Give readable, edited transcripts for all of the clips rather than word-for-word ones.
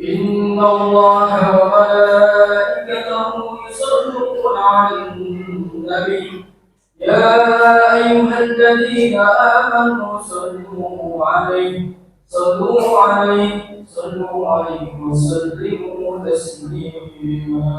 إن الله وملائكته يصلون على النبي يا أيها الذين آمنوا صلوا عليه وسلموا تسليما.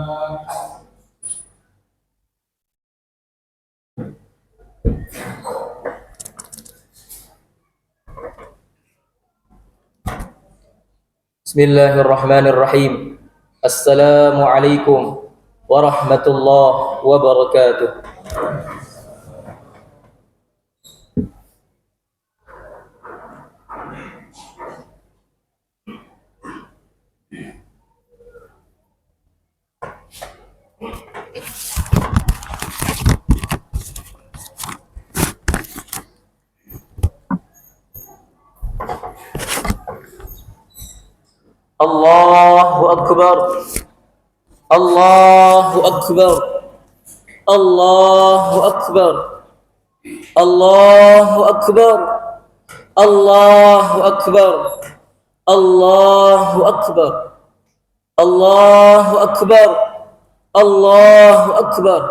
Bismillahirrahmanirrahim. Assalamualaikum warahmatullahi wabarakatuh. Allahu Akbar. Allahu Akbar. Allahu Akbar. Allahu Akbar. Allahu Akbar. Allahu Akbar. Allahu Akbar. Allahu Akbar.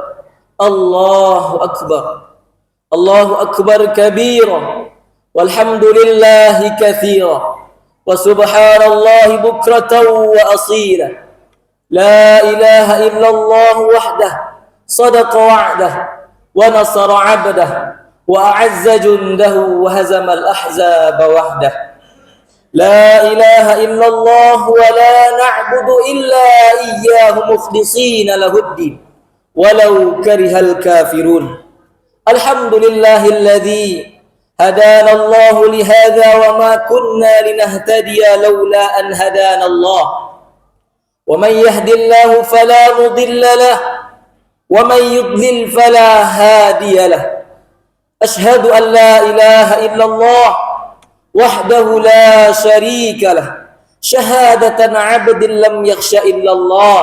Allahu Akbar. Allahu Akbar kabira. Walhamdulillahi katsira. Wa subhanallahi bukratan wa asila. La ilaha illallah wahdah sadaqa wa'dah wa nasara 'abdah wa a'azza jundahu wa hazama al-ahzaba wahdah. La ilaha illallah wa la na'budu illa iyyahu mukhlishina lahuddin walau karihal kafirun. Alhamdulillahilladzi هدانا الله لهذا وما كنا لنهتدي لولا أن هدانا الله ومن يهد الله فلا مضل له ومن يضلل فلا هادي له أشهد أن لا إله إلا الله وحده لا شريك له شهادة عبد لم يخش إلا الله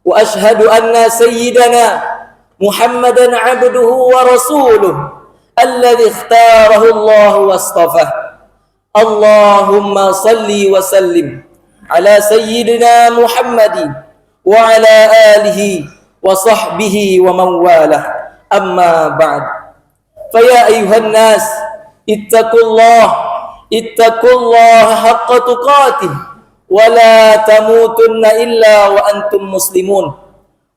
وأشهد أن سيدنا محمدا عبده ورسوله الذي اختاره الله واصطفاه. اللهم صل وسلم على سيدنا محمد وعلى آله وصحبه ومن والاه. أما بعد فيا أيها الناس اتقوا الله حق تقاته ولا تموتن إلا وأنتم مسلمون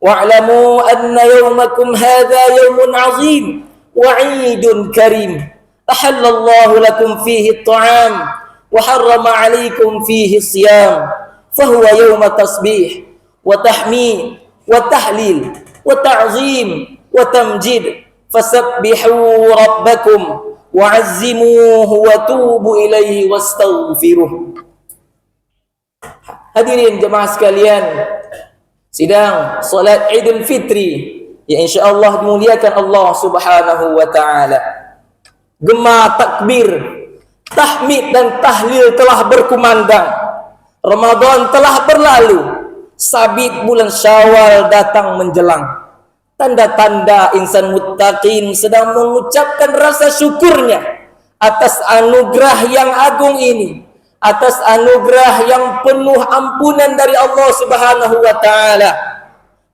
واعلموا أن يومكم هذا يوم عظيم وعيد كريم أحل الله لكم فيه الطعام وحرم عليكم فيه الصيام فهو يوم تصبيح وتحميد وتحليل وتعظيم وتمجيد فسبحوا ربكم وعزموه وتوبوا إليه واستغفروه. Hadirin jemaah sekalian, sidang salat Idul Fitri yang insyaallah dimuliakan Allah Subhanahu wa taala. Gema takbir, tahmid dan tahlil telah berkumandang. Ramadan telah berlalu, sabit bulan Syawal datang menjelang. Tanda-tanda insan muttaqin sedang mengucapkan rasa syukurnya atas anugerah yang agung ini, atas anugerah yang penuh ampunan dari Allah Subhanahu wa taala,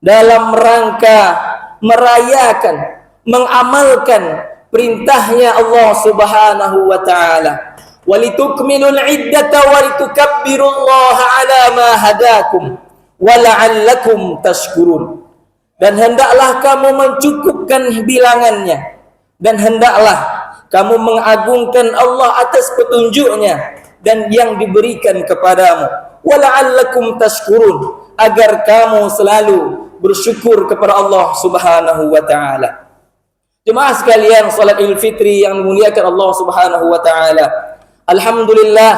dalam rangka merayakan, mengamalkan perintahnya Allah Subhanahu wa taala. Walitukmilul iddata walitukabbirullaha ala ma hadakum wa la'allakum tashkurun. Dan hendaklah kamu mencukupkan bilangannya, dan hendaklah kamu mengagungkan Allah atas petunjuknya dan yang diberikan kepadamu. Wa la'allakum tashkurun, agar kamu selalu bersyukur kepada Allah Subhanahu wa taala. Jemaah sekalian, salat Idul Fitri yang dimuliakan Allah Subhanahu wa taala. Alhamdulillah,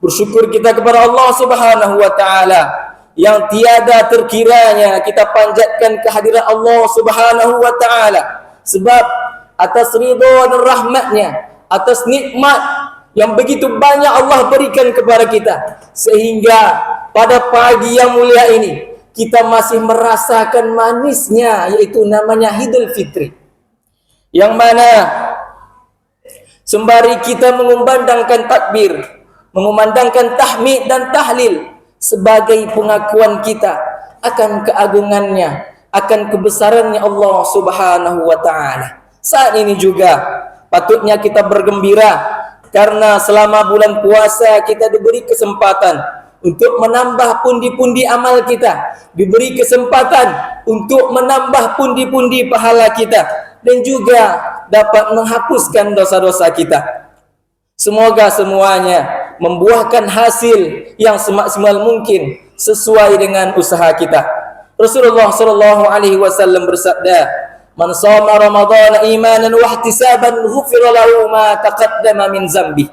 bersyukur kita kepada Allah Subhanahu wa taala yang tiada terkiranya kita panjatkan kehadiran Allah Subhanahu wa taala, sebab atas ridha dan rahmatnya, atas nikmat yang begitu banyak Allah berikan kepada kita, sehingga pada pagi yang mulia ini kita masih merasakan manisnya, yaitu namanya Idul Fitri, yang mana sembari kita mengumandangkan takbir, mengumandangkan tahmid dan tahlil, sebagai pengakuan kita akan keagungannya, akan kebesarannya Allah Subhanahu wa taala. Saat ini juga patutnya kita bergembira karena selama bulan puasa kita diberi kesempatan untuk menambah pundi-pundi amal kita, diberi kesempatan untuk menambah pundi-pundi pahala kita, dan juga dapat menghapuskan dosa-dosa kita. Semoga semuanya membuahkan hasil yang semaksimal mungkin sesuai dengan usaha kita. Rasulullah sallallahu alaihi wasallam bersabda, "Man shoma Ramadan imanan wa ihtisaban ghufira lahu ma taqaddama min zambi."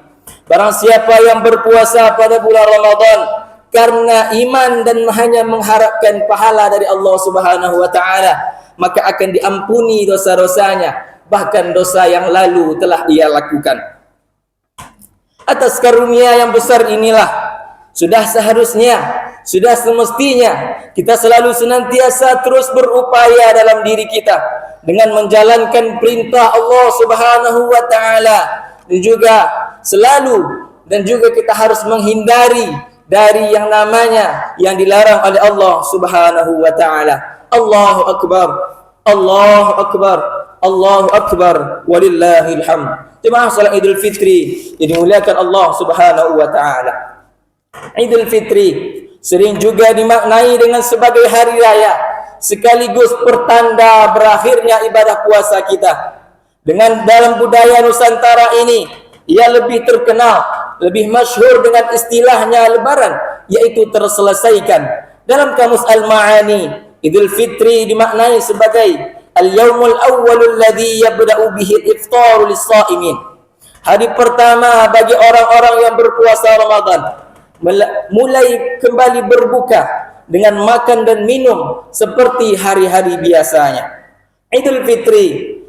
Barang siapa yang berpuasa pada bulan Ramadan karena iman dan hanya mengharapkan pahala dari Allah Subhanahu wa taala, maka akan diampuni dosa-dosanya, bahkan dosa yang lalu telah ia lakukan. Atas karunia yang besar inilah sudah seharusnya, sudah semestinya kita selalu senantiasa terus berupaya dalam diri kita dengan menjalankan perintah Allah Subhanahu wa taala, dan juga selalu dan juga kita harus menghindari dari yang namanya yang dilarang oleh Allah Subhanahu wa taala. Allahu akbar, Allahu akbar, Allahu akbar, walillahil hamd. Jemaah salat Idul Fitri yang dimuliakan Allah Subhanahu wa taala. Idul Fitri sering juga dimaknai dengan sebagai hari raya sekaligus pertanda berakhirnya ibadah puasa kita. Dengan dalam budaya Nusantara ini, ia lebih terkenal, lebih masyhur dengan istilahnya lebaran, yaitu terselesaikan. Dalam kamus Al-Ma'ani, Idul Fitri dimaknai sebagai al-yaumul awwalul ladzi yabda'u bihi al-iftar lis-sha'imin. Hari pertama bagi orang-orang yang berpuasa Ramadan mulai kembali berbuka dengan makan dan minum seperti hari-hari biasanya. Idul Fitri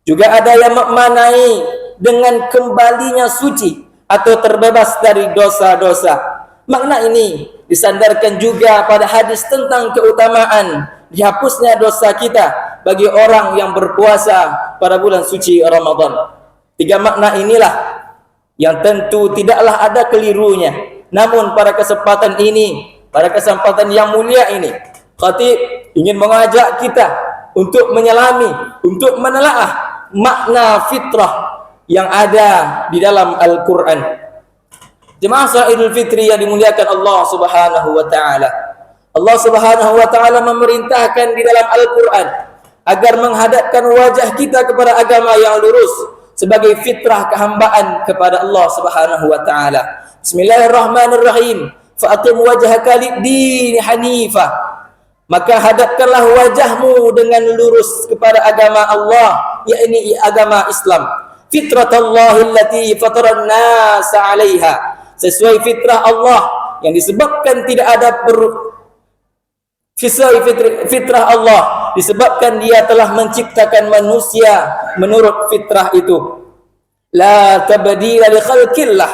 juga ada yang memaknai dengan kembalinya suci atau terbebas dari dosa-dosa. Makna ini disandarkan juga pada hadis tentang keutamaan dihapusnya dosa kita bagi orang yang berpuasa pada bulan suci Ramadan. Tiga makna inilah yang tentu tidaklah ada kelirunya. Namun pada kesempatan ini, pada kesempatan yang mulia ini, khatib ingin mengajak kita untuk menyelami, untuk menelaah makna fitrah yang ada di dalam Al-Quran. Jemaah salat Idul Fitri yang dimuliakan Allah Subhanahu wa taala. Allah Subhanahu wa taala memerintahkan di dalam Al-Quran agar menghadapkan wajah kita kepada agama yang lurus sebagai fitrah kehambaan kepada Allah Subhanahu wa taala. Bismillahirrahmanirrahim. Fa'atim wajhaka lid-din hanifah. Maka hadapkanlah wajahmu dengan lurus kepada agama Allah, yakni agama Islam. Fitratallahi allati fataran nasa 'alaiha. Sesuai fitrah Allah yang disebabkan tidak ada sesuai fitrah Allah disebabkan dia telah menciptakan manusia menurut fitrah itu. La tabdila li khalqillah.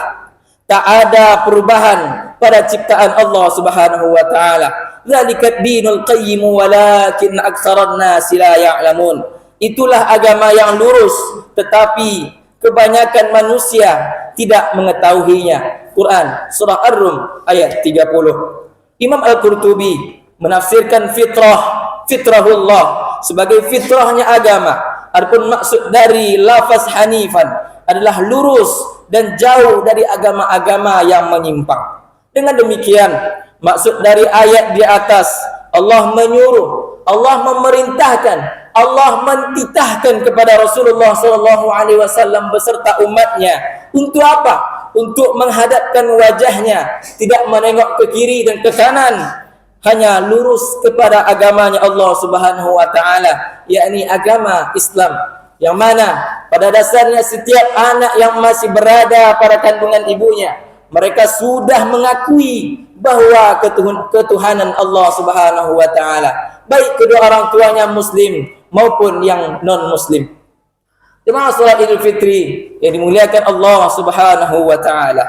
Tak ada perubahan pada ciptaan Allah Subhanahu wa taala. Zalika ad-dinul qayyim walakin aktsaran nasi la ya'lamun. Itulah agama yang lurus, tetapi kebanyakan manusia tidak mengetahuinya. Quran surah Ar-Rum ayat 30. Imam Al-Qurtubi menafsirkan fitrahullah sebagai fitrahnya agama. Adapun maksud dari lafaz hanifan adalah lurus dan jauh dari agama-agama yang menyimpang. Dengan demikian, maksud dari ayat di atas, Allah menyuruh, Allah memerintahkan, Allah mentitahkan kepada Rasulullah SAW beserta umatnya. Untuk apa? Untuk menghadapkan wajahnya, tidak menengok ke kiri dan ke kanan, hanya lurus kepada agamanya Allah Subhanahu wa taala, yakni agama Islam, yang mana pada dasarnya setiap anak yang masih berada pada kandungan ibunya, mereka sudah mengakui bahwa ketuhanan Allah Subhanahu wa taala, baik kedua orang tuanya muslim maupun yang non muslim. Jemaah salat Idul Fitri yang dimuliakan Allah Subhanahu wa taala.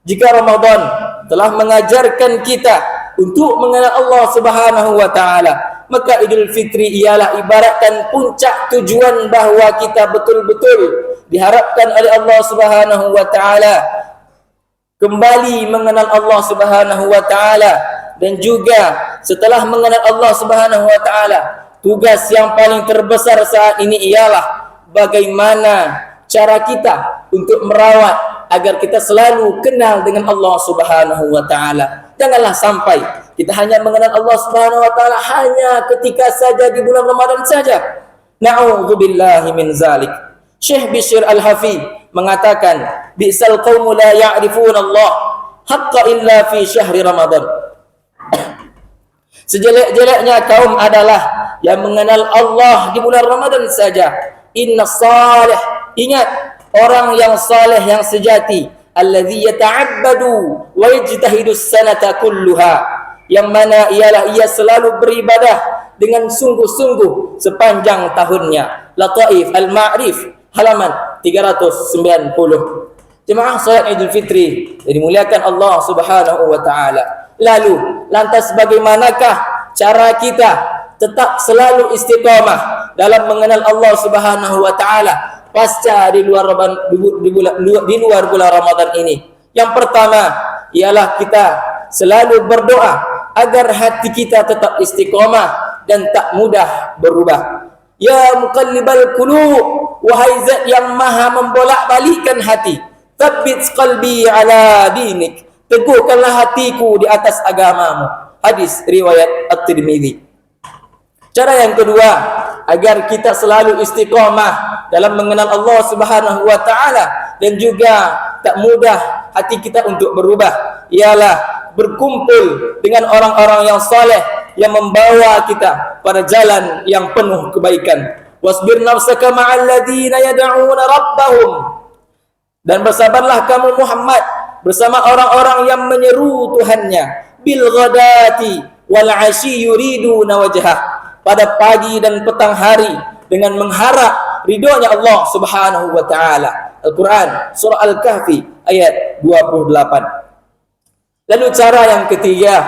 Jika Ramadan telah mengajarkan kita untuk mengenal Allah Subhanahu wa taala, maka Idul Fitri ialah ibaratkan puncak tujuan bahawa kita betul-betul diharapkan oleh Allah Subhanahu wa taala kembali mengenal Allah Subhanahu wa taala, dan juga setelah mengenal Allah Subhanahu wa taala, tugas yang paling terbesar saat ini ialah bagaimana cara kita untuk merawat agar kita selalu kenal dengan Allah Subhanahu wa taala. Janganlah sampai kita hanya mengenal Allah Subhanahu wa taala hanya ketika saja di bulan Ramadan saja. Na'udzubillahi min zalik. Syekh Bishr Al-Hafi mengatakan, "Bi'sal qaumu la ya'rifuna Allah haqqa illa fi syahri Ramadan." Sejelek-jeleknya kaum adalah yang mengenal Allah di bulan Ramadan saja. Inna salih, ingat orang yang saleh yang sejati, alladzi yata'abbadu wa yajtahidu sanata kulluha, yang mana ialah ia selalu beribadah dengan sungguh-sungguh sepanjang tahunnya. Lataif Al-Ma'rif halaman 390. Jemaah salat Idul Fitri yang dimuliakan Allah Subhanahu wa taala. Lalu lantas bagaimanakah cara kita tetap selalu istiqamah dalam mengenal Allah Subhanahu wa taala pasca di luar bulan Ramadan ini? Yang pertama ialah kita selalu berdoa agar hati kita tetap istiqamah dan tak mudah berubah. Ya muqallibal qulub, wahai zat yang maha membolak-balikkan hati, tsabbit qalbi ala dinik, teguhkanlah hatiku di atas agamamu. Hadis riwayat At-Tirmidzi. Cara yang kedua agar kita selalu istiqamah dalam mengenal Allah Subhanahu wa taala dan juga tak mudah hati kita untuk berubah ialah berkumpul dengan orang-orang yang saleh yang membawa kita pada jalan yang penuh kebaikan. Wasbir nafsaka ma'al ladzina yad'una rabbahum, dan bersabarlah kamu Muhammad bersama orang-orang yang menyeru Tuhannya, bil ghadati wal 'asyi yuriduna wajhah, pada pagi dan petang hari dengan mengharap ridhonya Allah Subhanahu wa taala. Al-Quran surah Al-Kahfi ayat 28. Lalu cara yang ketiga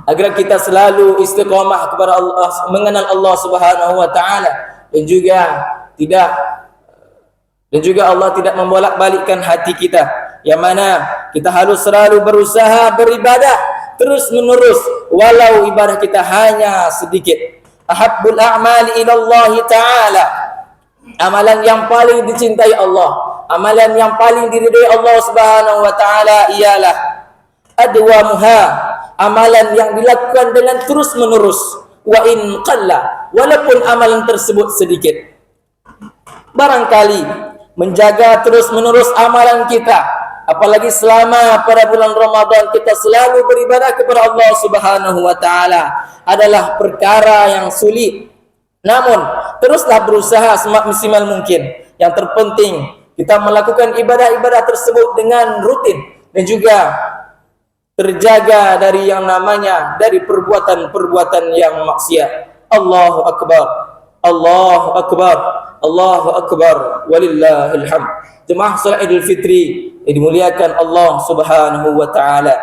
agar kita selalu istiqamah kepada Allah, mengenal Allah Subhanahu wa taala, dan juga Allah tidak membolak-balikkan hati kita, yang mana kita harus selalu berusaha beribadah terus menerus walau ibadah kita hanya sedikit. Ahabbul a'mali ila Allah taala, amalan yang paling dicintai Allah, amalan yang paling diridhai Allah Subhanahu wa taala ialah adwamuha, amalan yang dilakukan dengan terus menerus, wa in qalla, walaupun amalan tersebut sedikit. Barangkali menjaga terus menerus amalan kita, apalagi selama pada bulan Ramadan kita selalu beribadah kepada Allah Subhanahu wa taala, adalah perkara yang sulit. Namun teruslah berusaha semaksimal mungkin. Yang terpenting kita melakukan ibadah-ibadah tersebut dengan rutin dan juga terjaga dari yang namanya dari perbuatan-perbuatan yang maksiat. Allahu akbar, Allahu akbar, Allahu akbar, walillahil hamd. Jemaah salat Idul Fitri yang dimuliakan Allah Subhanahu wa taala.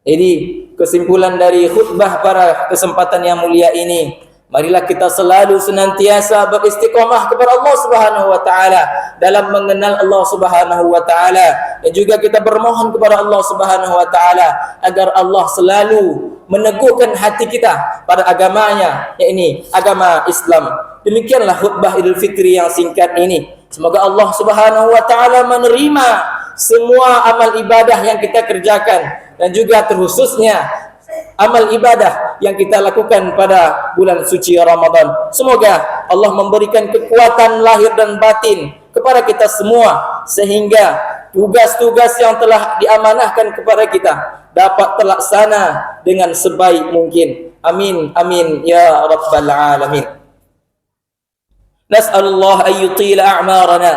Jadi kesimpulan dari khutbah pada kesempatan yang mulia ini, marilah kita selalu senantiasa beristiqamah kepada Allah Subhanahu wa taala dalam mengenal Allah Subhanahu wa taala, dan juga kita bermohon kepada Allah Subhanahu wa taala agar Allah selalu meneguhkan hati kita pada agamanya, yakni agama Islam. Demikianlah khutbah Idul Fitri yang singkat ini. Semoga Allah Subhanahu wa taala menerima semua amal ibadah yang kita kerjakan, dan juga terkhususnya amal ibadah yang kita lakukan pada bulan suci Ramadan. Semoga Allah memberikan kekuatan lahir dan batin kepada kita semua, sehingga tugas-tugas yang telah diamanahkan kepada kita dapat terlaksana dengan sebaik mungkin. Amin amin ya rabbal alamin. Nas'alullah an yutila a'marana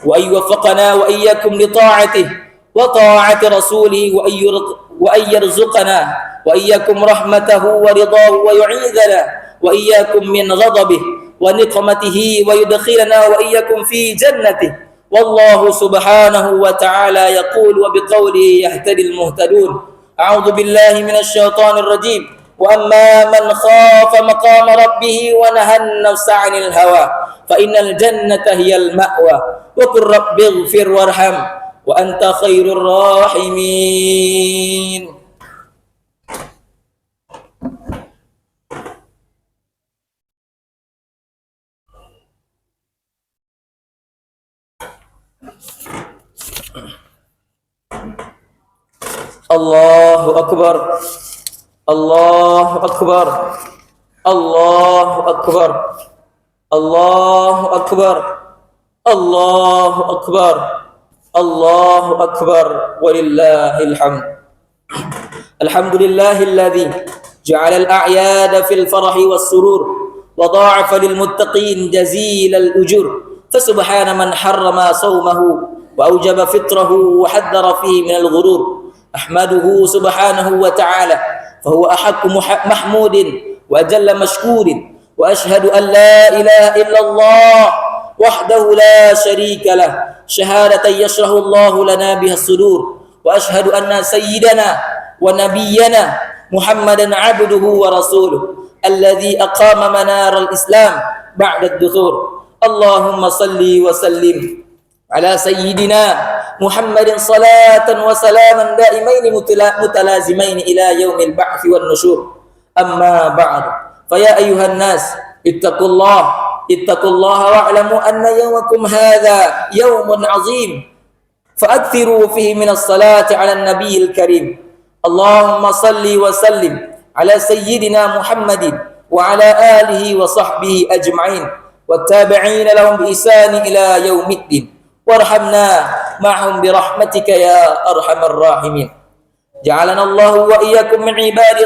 wa an yuwaffiqana wa iyyakum li ta'atihi wa ta'ati rasulih wa an yarzuqana wa iyyakum rahmatahu wa ridahu wa yu'idhana wa iyyakum min ghadabihi wa niqmatihi wa yudkhilana wa iyyakum fi jannatihi. Wallahu subhanahu wa ta'ala yaqul wa biqawlihi yahtadil muhtadun. A'udzu billahi minasy syaithanir rajim. Wa amma man khafa maqama rabbih wa nahan nafsa 'anil hawa fa innal jannata hiyal ma'wa wa qur rabbighfir warham وأنت خير الراحمين. Allahu Akbar, Allahu Akbar, Allahu Akbar, Allahu Akbar, Allahu Akbar, Allahu Akbar, walillahil hamd. Alhamdulillahilladzi ja'ala al-a'yada fil farahi was-surur wa dha'afa lil muttaqin jazilal ujur. Fasubhana man harrama sawmahu wa awjaba fitrahu wa haddara fihi minal ghurur. أحمده سبحانه وتعالى فهو أحق محمود وأجل مشكور وأشهد أن لا إله إلا الله وحده لا شريك له شهادة يشرح الله لنا بها الصدور وأشهد أن سيدنا ونبينا محمدا عبده ورسوله الذي أقام منار الإسلام بعد الدثور. اللهم صل وسلم على سيدنا محمد صلاة وسلاما دائمين متلازمين إلى يوم البعث والنشور. أما بعد فيا أيها الناس اتقوا الله واعلموا أن يومكم هذا يوم عظيم فأكثروا فيه من الصلاة على النبي الكريم. اللهم صل وسلم على سيدنا محمد وعلى آله وصحبه أجمعين والتابعين لهم بإحسان إلى يوم الدين وارحمنا معهم برحمتك يا أرحم الراحمين. جعلنا الله وإياكم من عباده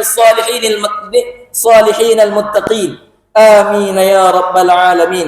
الصالحين المتقين آمين يا رب العالمين.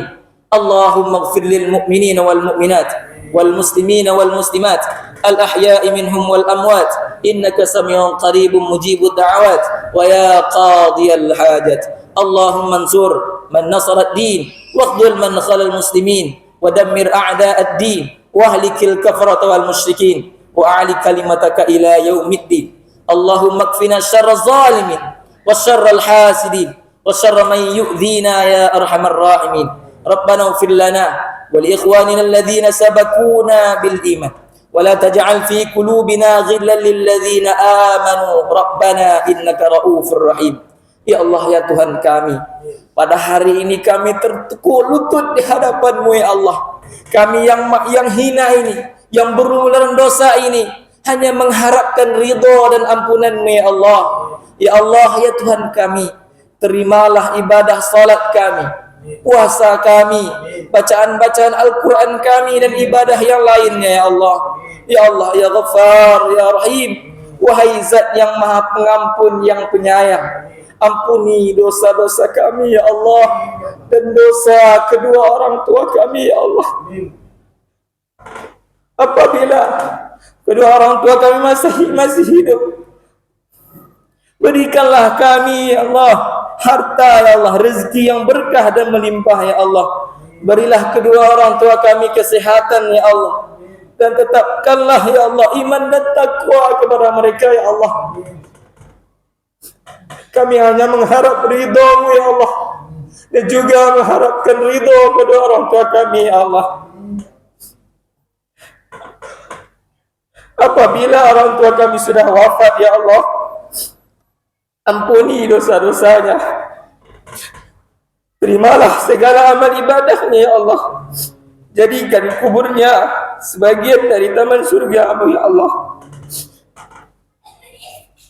اللهم اغفر للمؤمنين والمؤمنات والمسلمين والمسلمات الأحياء منهم والأموات إنك سميع قريب مجيب الدعوات ويا قاضي الحاجات. اللهم انصر من نصر الدين واخذل من خذل المسلمين ودمر أعداء الدين واهلك الكفرة والمشركين وأعلي كلمتك إلى يوم الدين. اللهم اكفنا شر الظالمين وشر الحاسدين وشر من يؤذينا يا أرحم الراحمين. ربنا اغفر لنا ولإخواننا الذين سبقونا بالإيمان ولا تجعل في قلوبنا غلا للذين آمنوا ربنا إنك رؤوف رحيم. Ya Allah, ya Tuhan kami, pada hari ini kami tertekuk lutut di hadapan-Mu ya Allah. Kami yang hina ini, yang berumuran dosa ini, hanya mengharapkan ridha dan ampunan-Mu ya Allah. Ya Allah, ya Tuhan kami, terimalah ibadah salat kami, puasa kami, bacaan-bacaan Al-Quran kami dan ibadah yang lainnya ya Allah. Ya Allah, ya Ghaffar, ya Rahim, wahai Zat yang Maha Pengampun, yang Penyayang, ampuni dosa-dosa kami ya Allah dan dosa kedua orang tua kami ya Allah. Apabila kedua orang tua kami masih hidup, berikanlah kami ya Allah harta ya Allah, rezeki yang berkah dan melimpah ya Allah. Berilah kedua orang tua kami kesehatan ya Allah, dan tetapkanlah ya Allah iman dan takwa kepada mereka ya Allah. Kami hanya mengharap ridha-Mu ya Allah, dan juga mengharapkan ridha kedua orang tua kami ya Allah. Apabila orang tua kami sudah wafat ya Allah, ampuni dosa-dosanya, terimalah segala amal ibadahnya ya Allah, jadikan kuburnya sebagian dari taman surga-Mu ya Allah.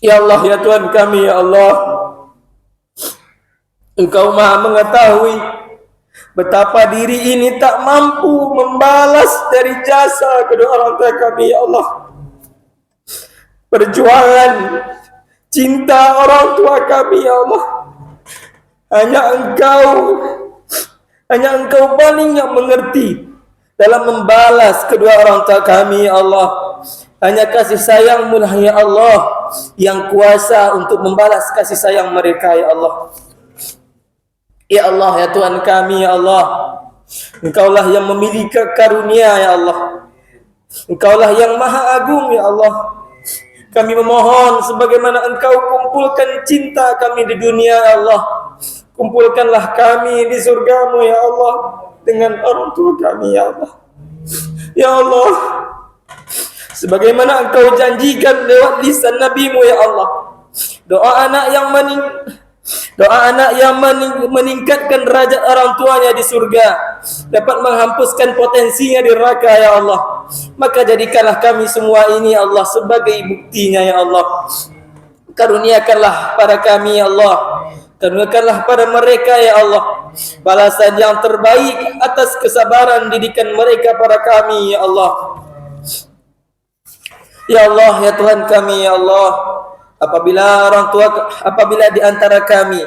Ya Allah, ya Tuhan kami ya Allah, Engkau Maha mengetahui betapa diri ini tak mampu membalas dari jasa kedua orang tua kami ya Allah. Perjuangan cinta orang tua kami ya Allah, hanya Engkau paling yang mengerti dalam membalas kedua orang tua kami ya Allah. Hanya kasih sayang-Mu lah ya Allah yang kuasa untuk membalas kasih sayang mereka ya Allah. Ya Allah, ya Tuhan kami ya Allah, Engkaulah yang memiliki karunia ya Allah, Engkaulah yang maha agung ya Allah. Kami memohon sebagaimana Engkau kumpulkan cinta kami di dunia ya Allah, kumpulkanlah kami di surga-Mu ya Allah dengan orang tua kami ya Allah. Ya Allah, sebagaimana Engkau janjikan lewat lisan Nabi-Mu ya Allah. Doa anak yang meningkatkan derajat orang tuanya di surga, dapat menghapuskan potensinya di neraka ya Allah. Maka jadikanlah kami semua ini ya Allah sebagai buktinya ya Allah. Karuniakanlah pada kami ya Allah, karuniakanlah pada mereka ya Allah balasan yang terbaik atas kesabaran didikan mereka pada kami ya Allah. Ya Allah ya Tuhan kami ya Allah, apabila di antara kami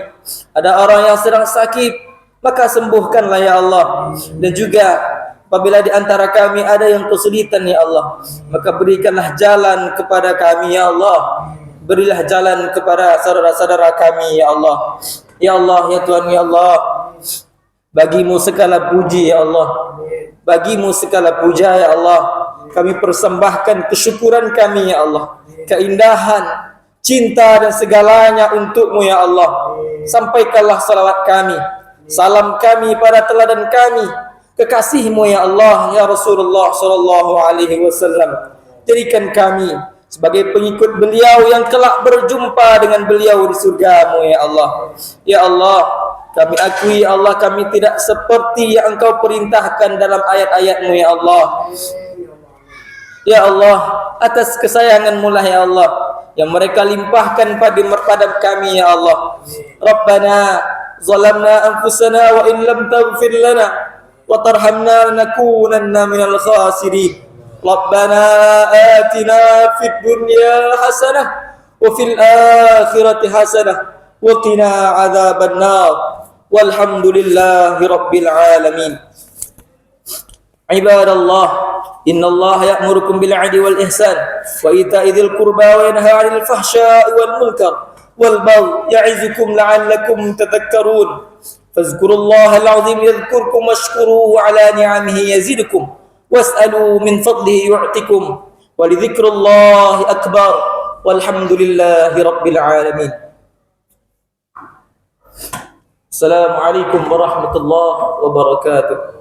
ada orang yang sedang sakit, maka sembuhkanlah ya Allah. Dan juga apabila di antara kami ada yang kesulitan ya Allah, maka berikanlah jalan kepada kami ya Allah. Berilah jalan kepada saudara-saudara kami ya Allah. Ya Allah ya Tuhan ya Allah, bagimu segala puji ya Allah, bagimu segala puja ya Allah. Kami persembahkan kesyukuran kami ya Allah, keindahan, cinta dan segalanya untukmu ya Allah. Sampaikanlah salawat kami, salam kami pada teladan kami, kekasihmu ya Allah, ya Rasulullah sallallahu alaihi wasallam. Jadikan kami sebagai pengikut beliau yang kelak berjumpa dengan beliau di surgamu ya Allah. Ya Allah, kami akui ya Allah, kami tidak seperti yang Engkau perintahkan dalam ayat-ayat-Mu ya Allah. Ya Allah, atas kesayangan-Mu lah ya Allah yang mereka limpahkan pada kami ya Allah. Rabbana zalamna anfusana wa in lam taghfir lana wa tarhamna lanakunanna minal khasirin. Rabbana atina fid dunya hasanah wa fil akhirati hasanah wa qina adzaban nar. Walhamdulillahi rabbil alamin. Ibadallah, innallaha ya'murukum bil 'adli wal ihsan wa ita'i dzil qurba wa yanha 'anil fahsya'i wal munkar wal baghi ya'izukum la'allakum tadhakkarun. Fadhkurullaha al-'azim yadhkurkum washkuruhu 'ala ni'amihi yazidukum was'alu min fadlihi yu'tikum wa lidzikrillahi akbar walhamdulillahi rabbil alamin. Assalamualaikum warahmatullahi wabarakatuh.